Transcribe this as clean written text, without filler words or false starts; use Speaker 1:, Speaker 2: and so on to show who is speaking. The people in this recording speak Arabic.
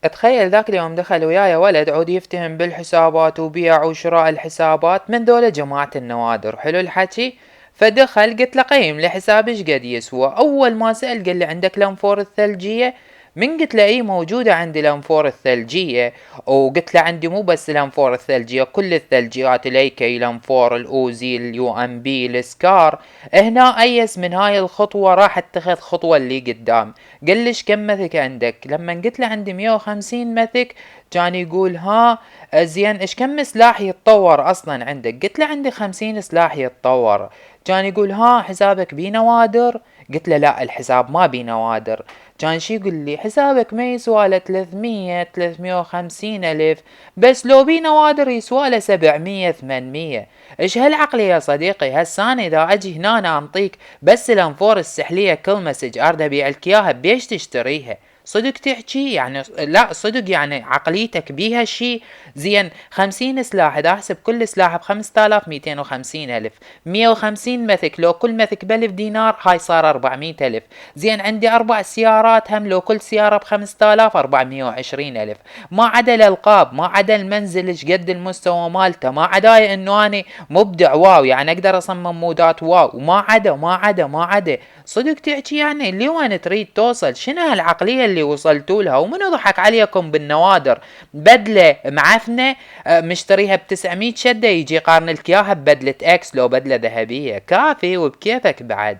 Speaker 1: اتخيل ذاك اليوم دخل وياي ولد عود يفتهم بالحسابات وبيع وشراء الحسابات من ذولا جماعة النوادر، حلو الحكي. فدخل قلت له قيم لي حساب ايش قد يسوى. اول ما سأل قال لي عندك الانفور الثلجية؟ من قلت له اي موجودة عندي الانفور الثلجية. وقلت له عندي مو بس الانفور الثلجية، كل الثلجيات، الايكي، الانفور، الاوزي، اليو ام بي، السكار. هنا ايس من هاي الخطوة راح اتخذ خطوة اللي قدام. قال لي ايش كم مثك عندك؟ لما قلت له عندي 150 مثك كان يقول ها زين ايش كم سلاح يتطور اصلا عندك؟ قلت له عندي 50 سلاح يتطور. كان يقول ها حسابك بيه نوادر؟ قلت له لا الحساب ما بيه نوادر. كان شي يقول لي حسابك ما يسوى له 300 350 الف، بس لو بيه نوادر يسوى له 700 800. ايش هالعقلية يا صديقي؟ هساني اذا اجي هنا أنا انطيك بس الانفور السحلية كل مسج ارد ابيع لك اياها بيش تشتريها؟ صدق تحكي يعني؟ لا صدق يعني عقليتك بيها شي؟ زين 50 سلاح اذا احسب كل سلاح ب5000 250 الف، 150 مثك لو كل مثك ب1000 دينار هاي صار 400 الف. زين عندي 4 سيارات هم لو كل سيارة ب5000 420 الف. ما عدا الالقاب، ما عدا المنزل ايش قد المستوى مالته، ما عدا انه اني مبدع واو يعني اقدر اصمم مودات واو، وما عدا. صدق تحكي يعني لوين تريد توصل؟ شنو هالعقلية اللي وصلتوا لها؟ ومنو ضحك عليكم بالنوادر؟ بدلة معفنة مشتريها ب900 شدة يجي يقارن لك اياها ببدلة اكس لو بدلة ذهبية؟ كافي وبكيفك بعد.